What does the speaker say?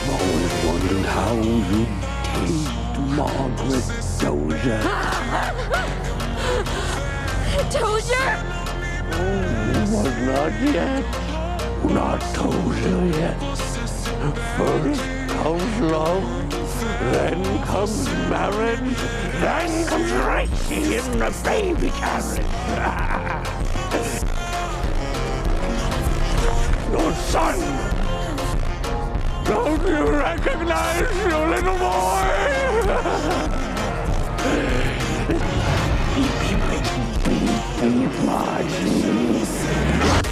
I've always wondered how you taste Margaret Dozier. Dozier? Oh, but not yet. Not Dozier yet. First comes love, then comes marriage, then comes Richie in the baby carriage. Your son! Don't you recognize your little boy? Margie.